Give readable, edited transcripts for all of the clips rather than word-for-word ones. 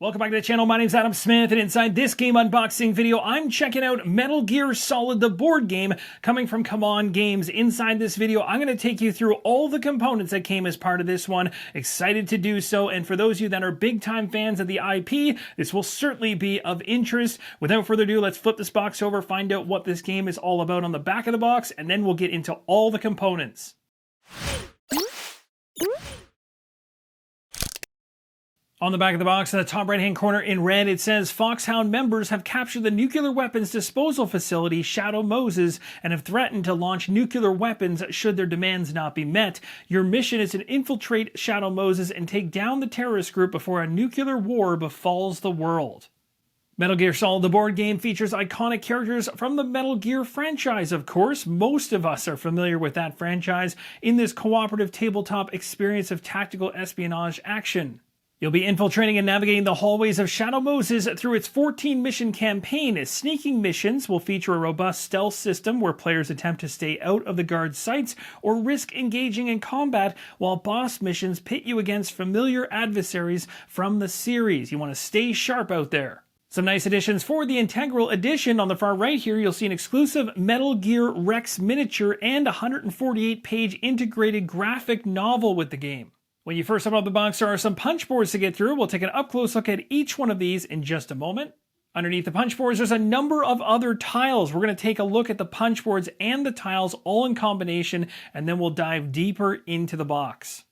Welcome back to the channel. My name's Adam Smith, and inside this game unboxing video, I'm checking out Metal Gear Solid, the board game, coming from CMON Games. Inside this video, I'm going to take you through all the components that came as part of this one. Excited to do so, and for those of you that are big-time fans of the IP, this will certainly be of interest. Without further ado, let's flip this box over, find out what this game is all about on the back of the box, and then we'll get into all the components. On the back of the box, in the top right-hand corner in red, it says, Foxhound members have captured the nuclear weapons disposal facility, Shadow Moses, and have threatened to launch nuclear weapons should their demands not be met. Your mission is to infiltrate Shadow Moses and take down the terrorist group before a nuclear war befalls the world. Metal Gear Solid, the board game, features iconic characters from the Metal Gear franchise, of course. Most of us are familiar with that franchise in this cooperative tabletop experience of tactical espionage action. You'll be infiltrating and navigating the hallways of Shadow Moses through its 14-mission campaign. Sneaking missions will feature a robust stealth system where players attempt to stay out of the guard's sights or risk engaging in combat, while boss missions pit you against familiar adversaries from the series. You want to stay sharp out there. Some nice additions for the Integral Edition. On the far right here, you'll see an exclusive Metal Gear Rex miniature and a 148-page integrated graphic novel with the game. When you first open up the box, there are some punch boards to get through. We'll take an up-close look at each one of these in just a moment. Underneath the punch boards, there's a number of other tiles. We're going to take a look at the punch boards and the tiles all in combination, and then we'll dive deeper into the box.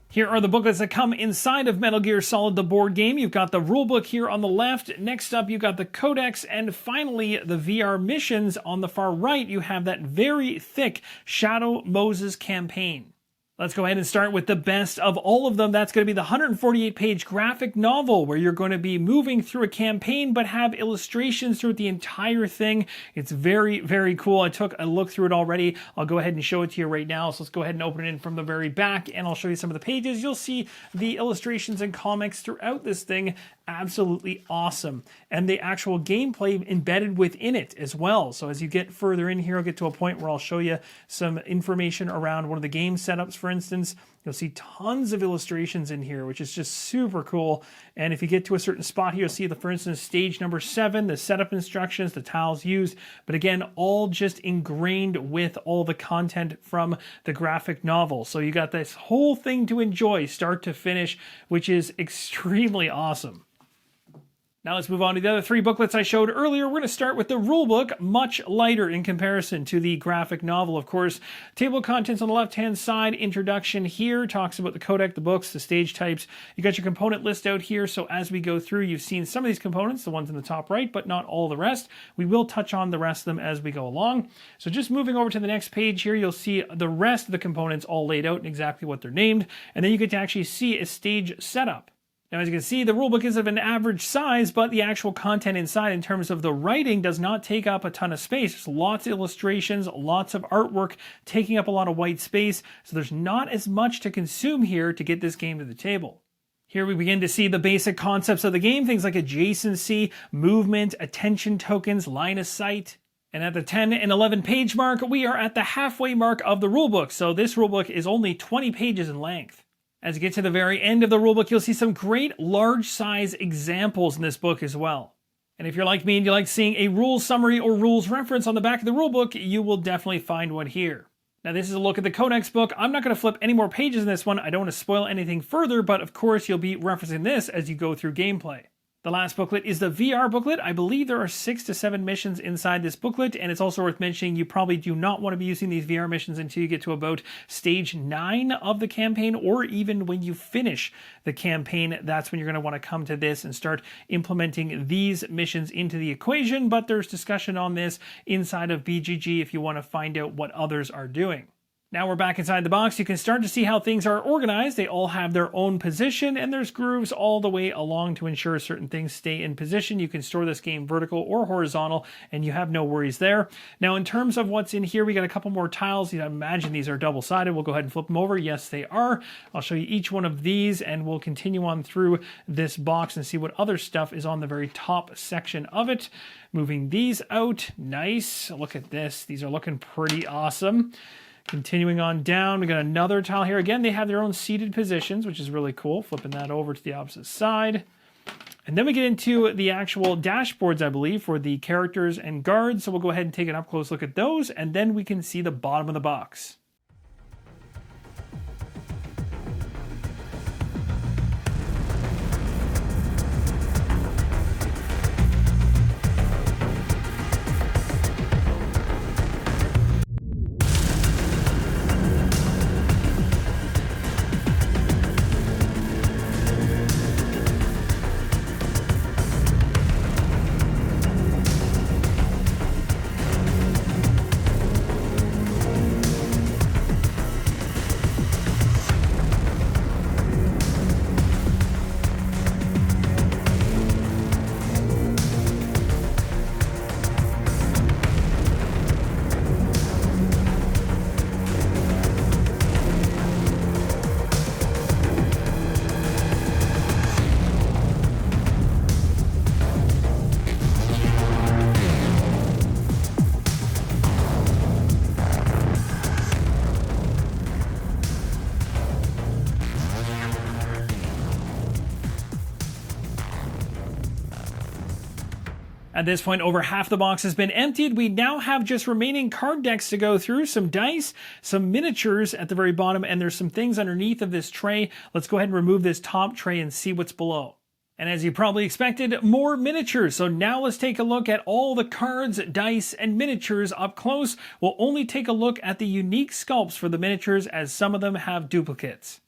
Here are the booklets that come inside of Metal Gear Solid, the board game. You've got the rulebook here on the left. Next up, you've got the codex. And finally, the VR missions. On the far right, you have that very thick Shadow Moses campaign. Let's go ahead and start with the best of all of them. That's going to be the 148-page graphic novel where you're going to be moving through a campaign but have illustrations throughout the entire thing. It's very, very cool. I took a look through it already. I'll go ahead and show it to you right now. So let's go ahead and open it in from the very back and I'll show you some of the pages. You'll see the illustrations and comics throughout this thing. Absolutely awesome. And the actual gameplay embedded within it as well. So as you get further in here, I'll get to a point where I'll show you some information around one of the game setups, for instance. You'll see tons of illustrations in here, which is just super cool. And if you get to a certain spot here, you'll see, for instance, stage number 7, the setup instructions, the tiles used. But again, all just ingrained with all the content from the graphic novel. So you got this whole thing to enjoy, start to finish, which is extremely awesome. Now let's move on to the other 3 booklets I showed earlier. We're going to start with the rulebook, much lighter in comparison to the graphic novel, of course. Table of contents on the left-hand side. Introduction here talks about the codec, the books, the stage types. You got your component list out here, so as we go through, you've seen some of these components, the ones in the top right, but not all the rest. We will touch on the rest of them as we go along. So just moving over to the next page here, you'll see the rest of the components all laid out and exactly what they're named, and then you get to actually see a stage setup. Now, as you can see, the rulebook is of an average size, but the actual content inside in terms of the writing does not take up a ton of space. There's lots of illustrations, lots of artwork, taking up a lot of white space, so there's not as much to consume here to get this game to the table. Here we begin to see the basic concepts of the game, things like adjacency, movement, attention tokens, line of sight. And at the 10 and 11 page mark, we are at the halfway mark of the rulebook, so this rulebook is only 20 pages in length. As you get to the very end of the rulebook, you'll see some great large size examples in this book as well. And if you're like me and you like seeing a rules summary or rules reference on the back of the rulebook, you will definitely find one here. Now this is a look at the Codex book. I'm not going to flip any more pages in this one. I don't want to spoil anything further, but of course you'll be referencing this as you go through gameplay. The last booklet is the VR booklet. I believe there are 6 to 7 missions inside this booklet, and it's also worth mentioning you probably do not want to be using these VR missions until you get to about stage 9 of the campaign, or even when you finish the campaign. That's when you're going to want to come to this and start implementing these missions into the equation, but there's discussion on this inside of BGG if you want to find out what others are doing. Now we're back inside the box. You can start to see how things are organized. They all have their own position, and there's grooves all the way along to ensure certain things stay in position. You can store this game vertical or horizontal, and you have no worries there. Now in terms of what's in here, we got a couple more tiles. I imagine these are double-sided. We'll go ahead and flip them over. Yes, they are. I'll show you each one of these, and we'll continue on through this box and see what other stuff is on the very top section of it. Moving these out. Nice. Look at this. These are looking pretty awesome. Continuing on down, we got another tile here. Again, they have their own seated positions, which is really cool. Flipping that over to the opposite side. And then we get into the actual dashboards, I believe, for the characters and guards. So we'll go ahead and take an up-close look at those, and then we can see the bottom of the box. At this point, over half the box has been emptied. We now have just remaining card decks to go through, some dice, some miniatures at the very bottom, and there's some things underneath of this tray. Let's go ahead and remove this top tray and see what's below. And as you probably expected, more miniatures. So now let's take a look at all the cards, dice, and miniatures up close. We'll only take a look at the unique sculpts for the miniatures, as some of them have duplicates.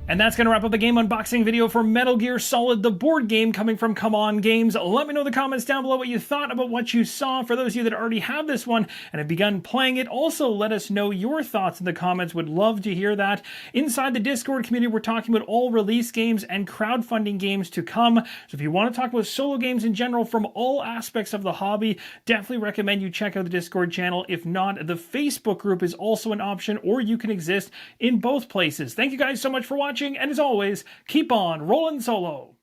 And that's going to wrap up the game unboxing video for Metal Gear Solid, the board game coming from CMON Games. Let me know in the comments down below what you thought about what you saw. For those of you that already have this one and have begun playing it, also let us know your thoughts in the comments. Would love to hear that. Inside the Discord community, we're talking about all release games and crowdfunding games to come. So if you want to talk about solo games in general from all aspects of the hobby, definitely recommend you check out the Discord channel. If not, the Facebook group is also an option, or you can exist in both places. Thank you guys so much for watching. And as always, keep on rolling solo.